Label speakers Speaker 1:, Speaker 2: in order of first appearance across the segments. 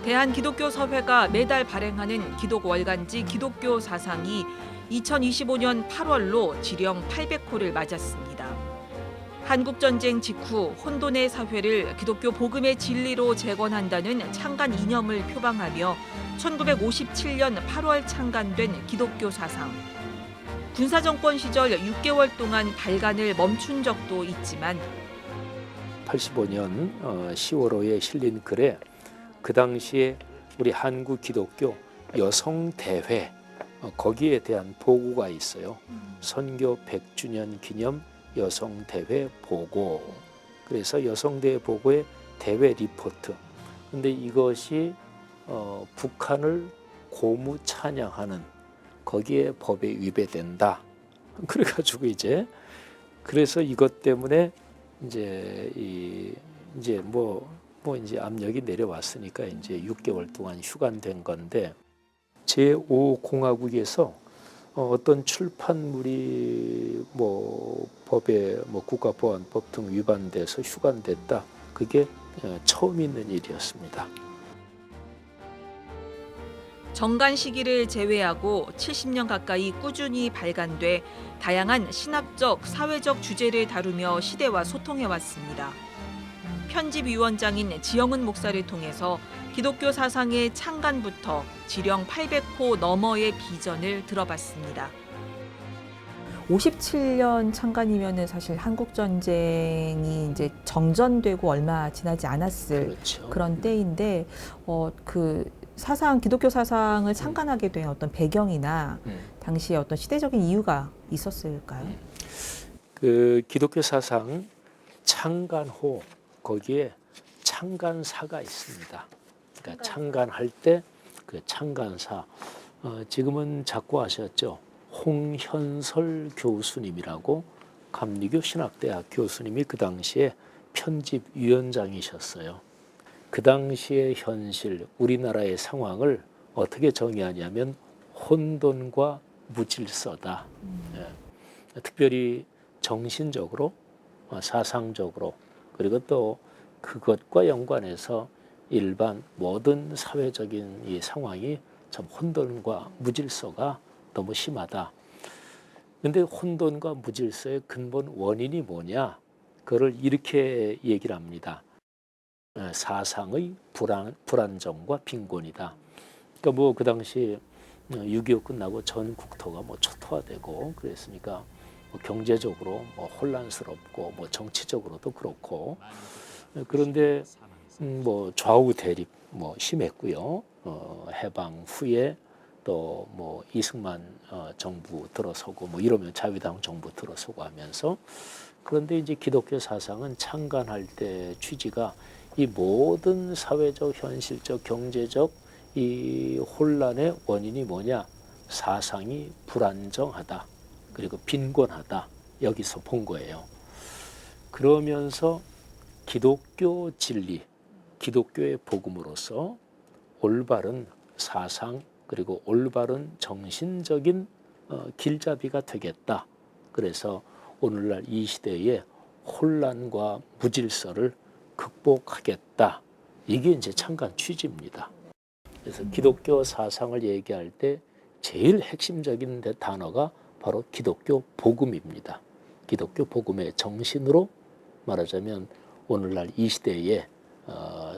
Speaker 1: 대한기독교서회가 매달 발행하는 기독 월간지 기독교 사상이 2025년 8월로 지령 800호를 맞았습니다. 한국전쟁 직후 혼돈의 사회를 기독교 복음의 진리로 재건한다는 창간 이념을 표방하며 1957년 8월 창간된 기독교 사상. 군사정권 시절 6개월 동안 발간을 멈춘 적도 있지만
Speaker 2: 85년 10월호에 실린 글에 그 당시에 우리 한국 기독교 여성대회 거기에 대한 보고가 있어요. 선교 100주년 기념 여성대회 보고. 그래서 여성대회 보고의 대회 리포트. 근데 이것이 북한을 고무 찬양하는 거기에 법에 위배된다. 그래가지고 그래서 이것 때문에 이제 이제 압력이 내려왔으니까 이제 6개월 동안 휴관된 건데 제5공화국에서 어떤 출판물이 법에 국가보안법 등 위반돼서 휴관됐다. 그게 처음 있는 일이었습니다.
Speaker 1: 정간 시기를 제외하고 70년 가까이 꾸준히 발간돼 다양한 신학적, 사회적 주제를 다루며 시대와 소통해왔습니다. 편집위원장인 지영은 목사를 통해서 기독교 사상의 창간부터 지령 800호 너머의 비전을 들어봤습니다.
Speaker 3: 57년 창간이면은 사실 한국 전쟁이 이제 정전되고 얼마 지나지 않았을
Speaker 2: 그렇죠.
Speaker 3: 그런 때인데 그 사상 기독교 사상을 창간하게 된 어떤 배경이나 당시에 어떤 시대적인 이유가 있었을까요?
Speaker 2: 그 기독교 사상 창간호 거기에 창간사가 있습니다. 그러니까 창간할 때 그 창간사 지금은 자꾸 아셨죠? 홍현설 교수님이라고 감리교 신학대학 교수님이 그 당시에 편집위원장이셨어요. 그 당시의 현실, 우리나라의 상황을 어떻게 정의하냐면 혼돈과 무질서다. 특별히 정신적으로, 사상적으로, 그리고 또 그것과 연관해서 일반 모든 사회적인 이 상황이 참 혼돈과 무질서가 너무 심하다. 근데 혼돈과 무질서의 근본 원인이 뭐냐? 그걸 이렇게 얘기를 합니다. 사상의 불안정과 빈곤이다. 그러니까 그 당시 6.25 끝나고 전 국토가 초토화되고 그랬으니까 경제적으로 혼란스럽고 정치적으로도 그렇고 그런데 좌우 대립 심했고요. 해방 후에 또 이승만 정부 들어서고 이러면 자유당 정부 들어서고 하면서 그런데 이제 기독교 사상은 창간할 때 취지가 이 모든 사회적, 현실적, 경제적 이 혼란의 원인이 뭐냐? 사상이 불안정하다. 그리고 빈곤하다. 여기서 본 거예요. 그러면서 기독교 진리, 기독교의 복음으로서 올바른 사상 그리고 올바른 정신적인 길잡이가 되겠다. 그래서 오늘날 이 시대의 혼란과 무질서를 극복하겠다. 이게 이제 창간 취지입니다. 그래서 기독교 사상을 얘기할 때 제일 핵심적인 단어가 바로 기독교 복음입니다. 기독교 복음의 정신으로 말하자면 오늘날 이 시대의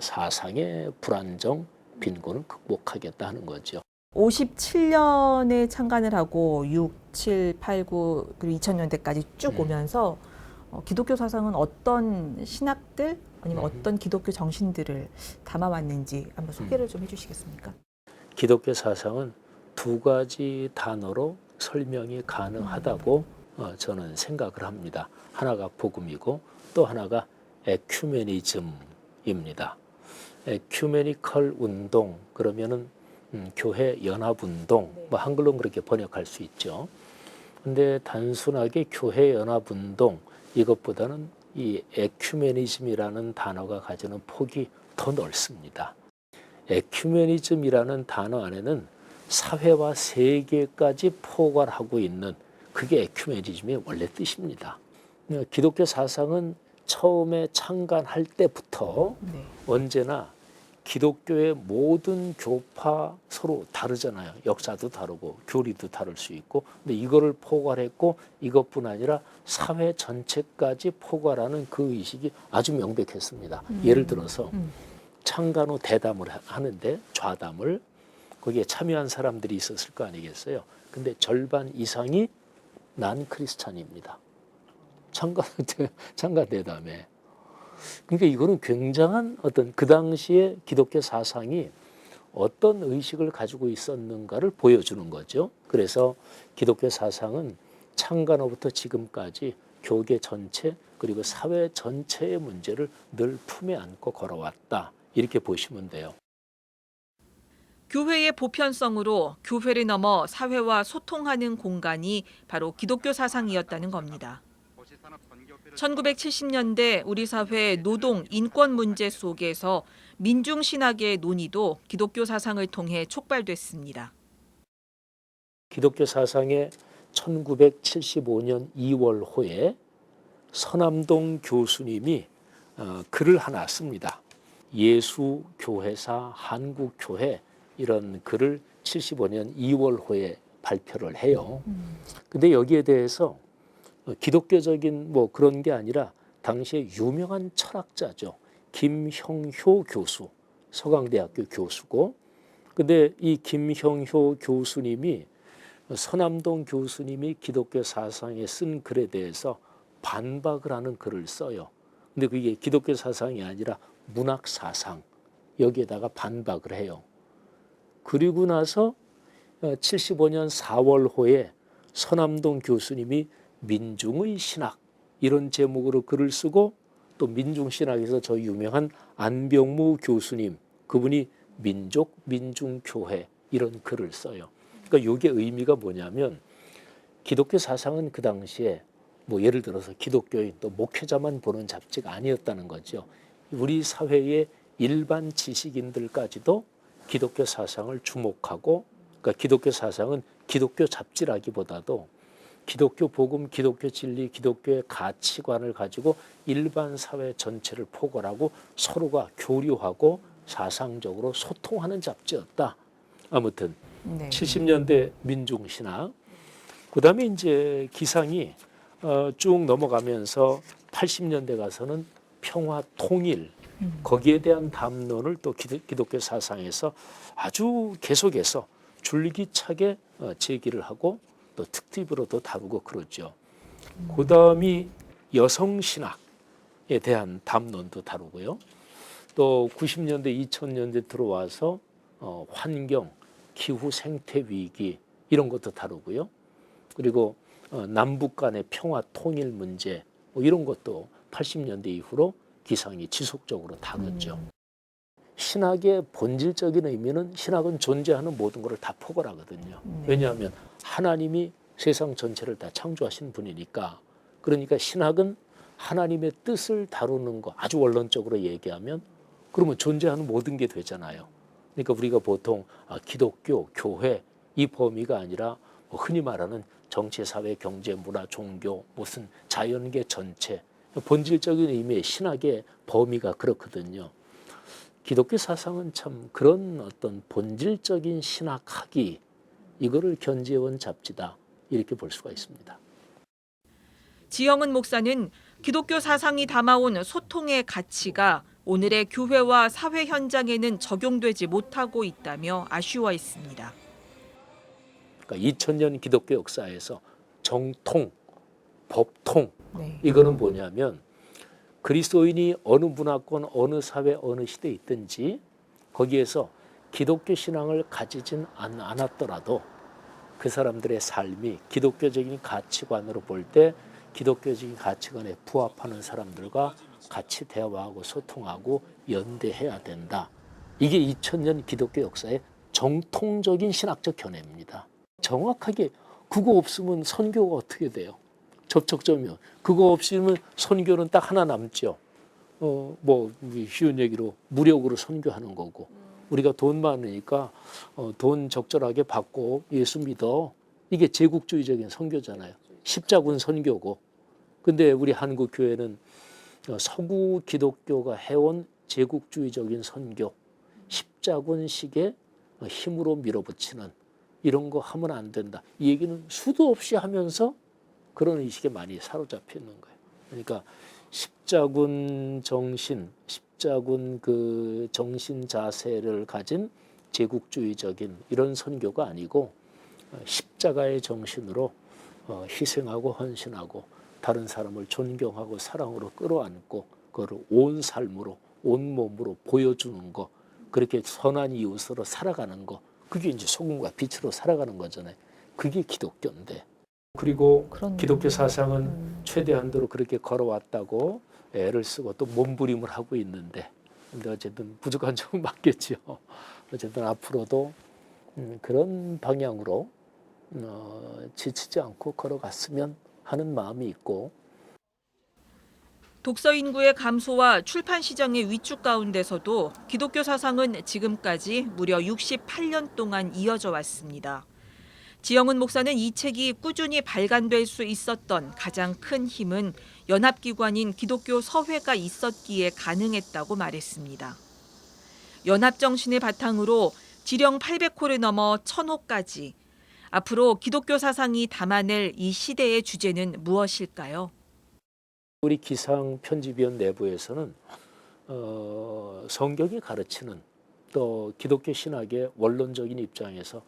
Speaker 2: 사상의 불안정, 빈곤을 극복하겠다 하는 거죠.
Speaker 3: 57년에 창간을 하고 6, 7, 8, 9 그리고 2000년대까지 쭉 오면서 기독교 사상은 어떤 신학들 아니면 어떤 기독교 정신들을 담아왔는지 한번 소개를 좀 해주시겠습니까?
Speaker 2: 기독교 사상은 두 가지 단어로 설명이 가능하다고 저는 생각을 합니다. 하나가 복음이고 또 하나가 에큐메니즘입니다. 에큐메니컬 운동 그러면은 교회 연합 운동 한글로는 그렇게 번역할 수 있죠. 근데 단순하게 교회 연합 운동 이것보다는 이 에큐메니즘이라는 단어가 가지는 폭이 더 넓습니다. 에큐메니즘이라는 단어 안에는 사회와 세계까지 포괄하고 있는 그게 에큐메니즘의 원래 뜻입니다. 기독교 사상은 처음에 창간할 때부터 언제나 기독교의 모든 교파 서로 다르잖아요. 역사도 다르고 교리도 다를 수 있고. 근데 이거를 포괄했고 이것뿐 아니라 사회 전체까지 포괄하는 그 의식이 아주 명백했습니다. 예를 들어서 창간 후 대담을 하는데 좌담을 거기에 참여한 사람들이 있었을 거 아니겠어요. 근데 절반 이상이 난 크리스찬입니다. 창간 대담에. 그러니까 이거는 굉장한 어떤 그 당시에 기독교 사상이 어떤 의식을 가지고 있었는가를 보여주는 거죠. 그래서 기독교 사상은 창간호부터 지금까지 교계 전체 그리고 사회 전체의 문제를 늘 품에 안고 걸어왔다. 이렇게 보시면 돼요.
Speaker 1: 교회의 보편성으로 교회를 넘어 사회와 소통하는 공간이 바로 기독교 사상이었다는 겁니다. 1970년대 우리 사회 노동, 인권 문제 속에서 민중신학의 논의도 기독교 사상을 통해 촉발됐습니다.
Speaker 2: 기독교 사상의 1975년 2월호에 서남동 교수님이 글을 하나 씁니다. 예수교회사 한국교회 이런 글을 75년 2월호에 발표를 해요. 근데 여기에 대해서 기독교적인 뭐 그런 게 아니라 당시에 유명한 철학자죠. 김형효 교수, 서강대학교 교수고. 근데 이 김형효 교수님이 서남동 교수님이 기독교 사상에 쓴 글에 대해서 반박을 하는 글을 써요. 근데 그게 기독교 사상이 아니라 문학 사상, 여기에다가 반박을 해요. 그리고 나서 75년 4월호에 서남동 교수님이 민중의 신학 이런 제목으로 글을 쓰고 또 민중신학에서 저 유명한 안병무 교수님 그분이 민족 민중교회 이런 글을 써요. 그러니까 이게 의미가 뭐냐면 기독교 사상은 그 당시에 뭐 예를 들어서 기독교인 또 목회자만 보는 잡지가 아니었다는 거죠. 우리 사회의 일반 지식인들까지도 기독교 사상을 주목하고 그러니까 기독교 사상은 기독교 잡지라기보다도 기독교 복음, 기독교 진리, 기독교의 가치관을 가지고 일반 사회 전체를 포괄하고 서로가 교류하고 사상적으로 소통하는 잡지였다. 아무튼
Speaker 3: 네.
Speaker 2: 70년대 민중신학. 그다음에 이제 기상이 쭉 넘어가면서 80년대 가서는 평화 통일 거기에 대한 담론을 또 기독교 사상에서 아주 계속해서 줄기차게 제기를 하고 또 특집으로도 다루고 그러죠. 그다음이 여성신학에 대한 담론도 다루고요. 또 90년대, 2000년대 들어와서 환경, 기후 생태 위기 이런 것도 다루고요. 그리고 남북 간의 평화 통일 문제 뭐 이런 것도 80년대 이후로 기상이 지속적으로 다뤘죠. 신학의 본질적인 의미는 신학은 존재하는 모든 것을 다 포괄하거든요. 왜냐하면 하나님이 세상 전체를 다 창조하신 분이니까. 그러니까 신학은 하나님의 뜻을 다루는 거 아주 원론적으로 얘기하면 그러면 존재하는 모든 게 되잖아요. 그러니까 우리가 보통 기독교, 교회 이 범위가 아니라 뭐 흔히 말하는 정치, 사회, 경제, 문화, 종교, 무슨 자연계 전체 본질적인 의미의 신학의 범위가 그렇거든요. 기독교 사상은 참 그런 어떤 본질적인 신학학이 이거를 견지해온 잡지다 이렇게 볼 수가 있습니다.
Speaker 1: 지영은 목사는 기독교 사상이 담아온 소통의 가치가 오늘의 교회와 사회 현장에는 적용되지 못하고 있다며 아쉬워했습니다.
Speaker 2: 그러니까 2000년 기독교 역사에서 정통, 법통
Speaker 3: 네.
Speaker 2: 이거는 뭐냐면 그리스도인이 어느 문화권, 어느 사회, 어느 시대에 있든지 거기에서 기독교 신앙을 가지진 않았더라도 그 사람들의 삶이 기독교적인 가치관으로 볼 때 기독교적인 가치관에 부합하는 사람들과 같이 대화하고 소통하고 연대해야 된다. 이게 2000년 기독교 역사의 정통적인 신학적 견해입니다. 정확하게 그거 없으면 선교가 어떻게 돼요? 접촉점이요. 그거 없으면 선교는 딱 하나 남죠. 뭐 쉬운 얘기로 무력으로 선교하는 거고. 우리가 돈 많으니까 돈 적절하게 받고 예수 믿어. 이게 제국주의적인 선교잖아요. 십자군 선교고. 근데 우리 한국 교회는 서구 기독교가 해온 제국주의적인 선교. 십자군식의 힘으로 밀어붙이는 이런 거 하면 안 된다. 이 얘기는 수도 없이 하면서 그런 의식에 많이 사로잡혀 있는 거예요. 그러니까 십자군 정신, 십자군 그 정신 자세를 가진 제국주의적인 이런 선교가 아니고 십자가의 정신으로 희생하고 헌신하고 다른 사람을 존경하고 사랑으로 끌어안고 그걸 온 삶으로 온 몸으로 보여주는 거, 그렇게 선한 이웃으로 살아가는 거, 그게 이제 소금과 빛으로 살아가는 거잖아요. 그게 기독교인데. 그리고
Speaker 3: 그런
Speaker 2: 기독교 사상은 최대한도로 그렇게 걸어왔다고 애를 쓰고 또 몸부림을 하고 있는데, 근데 어쨌든 부족한 점은 맞겠죠. 어쨌든 앞으로도 그런 방향으로 지치지 않고 걸어갔으면 하는 마음이 있고.
Speaker 1: 독서 인구의 감소와 출판 시장의 위축 가운데서도 기독교 사상은 지금까지 무려 68년 동안 이어져 왔습니다. 지영은 목사는 이 책이 꾸준히 발간될 수 있었던 가장 큰 힘은 연합기관인 기독교 서회가 있었기에 가능했다고 말했습니다. 연합정신을 바탕으로 지령 800호를 넘어 1000호까지 앞으로 기독교 사상이 담아낼 이 시대의 주제는 무엇일까요?
Speaker 2: 우리 기상 편집위원 내부에서는 성경이 가르치는 또 기독교 신학의 원론적인 입장에서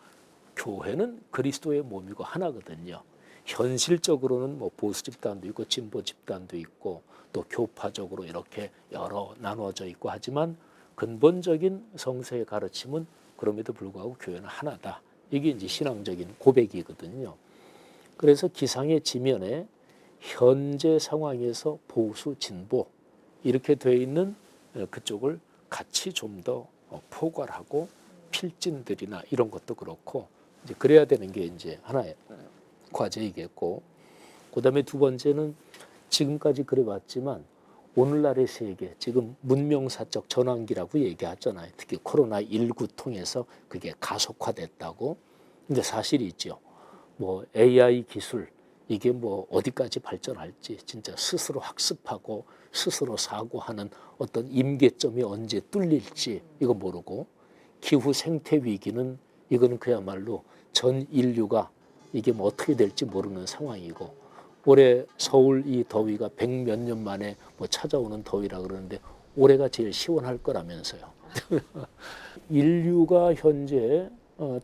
Speaker 2: 교회는 그리스도의 몸이고 하나거든요. 현실적으로는 뭐 보수 집단도 있고 진보 집단도 있고 또 교파적으로 이렇게 여러 나누어져 있고 하지만 근본적인 성서의 가르침은 그럼에도 불구하고 교회는 하나다. 이게 이제 신앙적인 고백이거든요. 그래서 기상의 지면에 현재 상황에서 보수 진보 이렇게 되어 있는 그쪽을 같이 좀 더 포괄하고 필진들이나 이런 것도 그렇고 이제 그래야 되는 게 이제 하나의 과제이겠고, 그다음에 두 번째는 지금까지 그래왔지만 오늘날의 세계 지금 문명사적 전환기라고 얘기하잖아요. 특히 코로나19 통해서 그게 가속화됐다고. 근데 사실이 있죠. 뭐 AI 기술 이게 뭐 어디까지 발전할지 진짜 스스로 학습하고 스스로 사고하는 어떤 임계점이 언제 뚫릴지 이거 모르고, 기후 생태 위기는 이거는 그야말로 전 인류가 이게 뭐 어떻게 될지 모르는 상황이고, 올해 서울 이 더위가 100몇 년 만에 뭐 찾아오는 더위라 그러는데 올해가 제일 시원할 거라면서요. 인류가 현재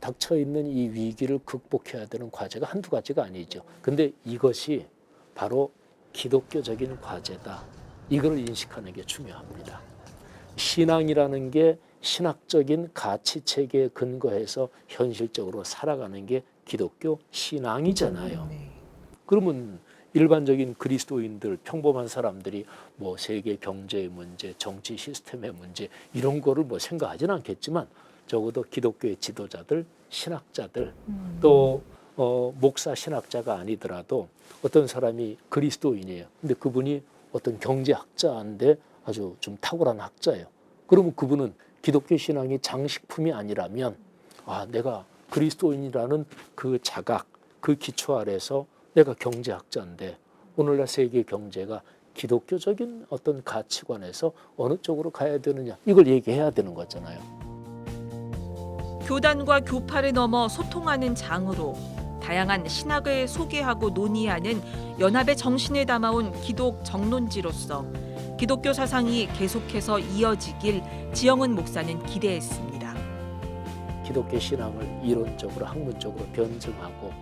Speaker 2: 닥쳐 있는 이 위기를 극복해야 되는 과제가 한두 가지가 아니죠. 근데 이것이 바로 기독교적인 과제다. 이걸 인식하는 게 중요합니다. 신앙이라는 게 신학적인 가치 체계에 근거해서 현실적으로 살아가는 게 기독교 신앙이잖아요. 그러면 일반적인 그리스도인들, 평범한 사람들이 뭐 세계 경제의 문제, 정치 시스템의 문제 이런 거를 뭐 생각하지는 않겠지만 적어도 기독교의 지도자들, 신학자들 또 목사 신학자가 아니더라도 어떤 사람이 그리스도인이에요. 근데 그분이 어떤 경제학자인데 아주 좀 탁월한 학자예요. 그러면 그분은 기독교 신앙이 장식품이 아니라면 내가 그리스도인이라는 그 자각, 그 기초 아래서 내가 경제학자인데 오늘날 세계 경제가 기독교적인 어떤 가치관에서 어느 쪽으로 가야 되느냐 이걸 얘기해야 되는 거잖아요.
Speaker 1: 교단과 교파를 넘어 소통하는 장으로 다양한 신학을 소개하고 논의하는 연합의 정신을 담아온 기독 정론지로서 기독교 사상이 계속해서 이어지길 지영은 목사는 기대했습니다.
Speaker 2: 기독교 신앙을 이론적으로 학문적으로 변증하고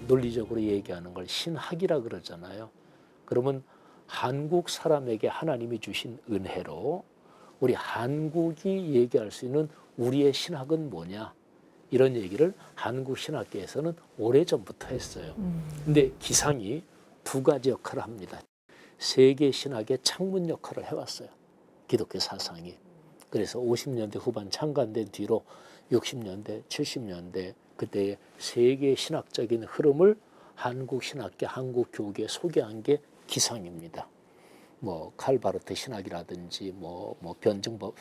Speaker 2: 논리적으로 얘기하는 걸 신학이라 그러잖아요. 그러면 한국 사람에게 하나님이 주신 은혜로 우리 한국이 얘기할 수 있는 우리의 신학은 뭐냐 이런 얘기를 한국 신학계에서는 오래전부터 했어요. 근데 기상이 두 가지 역할을 합니다. 세계 신학의 창문 역할을 해왔어요. 기독교 사상이. 그래서 50년대 후반 창간된 뒤로 60년대, 70년대 그때의 세계 신학적인 흐름을 한국 신학계, 한국 교계에 소개한 게 기상입니다. 뭐 칼바르트 신학이라든지 뭐 변증법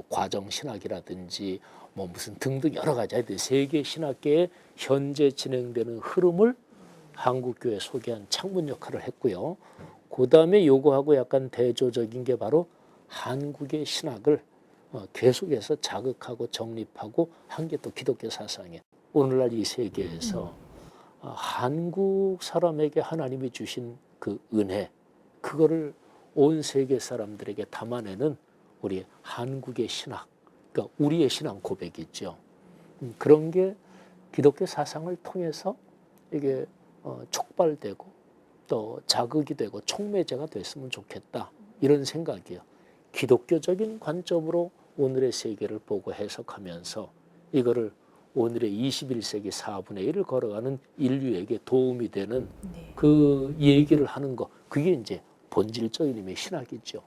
Speaker 2: 과정 신학이라든지 뭐 무슨 등등 여러 가지 세계 신학계의 현재 진행되는 흐름을 한국 교회에 소개한 창문 역할을 했고요. 그다음에 요거하고 약간 대조적인 게 바로 한국의 신학을 계속해서 자극하고 정립하고 한 게 또 기독교 사상이에요. 오늘날 이 세계에서 한국 사람에게 하나님이 주신 그 은혜, 그거를 온 세계 사람들에게 담아내는 우리 한국의 신학, 그러니까 우리의 신앙 고백이죠. 그런 게 기독교 사상을 통해서 이게 촉발되고 또 자극이 되고 촉매제가 됐으면 좋겠다, 이런 생각이에요. 기독교적인 관점으로 오늘의 세계를 보고 해석하면서 이거를 오늘의 21세기 4분의 1을 걸어가는 인류에게 도움이 되는
Speaker 3: 네.
Speaker 2: 그 얘기를 하는 거, 그게 이제 본질적인 의미의 신학이죠.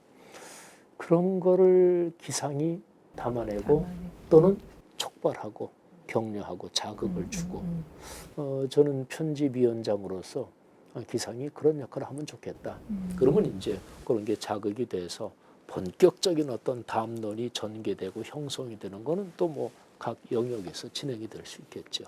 Speaker 2: 그런 거를 기상이 담아내고 또는 촉발하고 격려하고 자극을 주고, 저는 편집위원장으로서 기상이 그런 역할을 하면 좋겠다. 그러면 이제 그런 게 자극이 돼서 본격적인 어떤 담론이 전개되고 형성이 되는 거는 또 뭐 각 영역에서 진행이 될 수 있겠죠.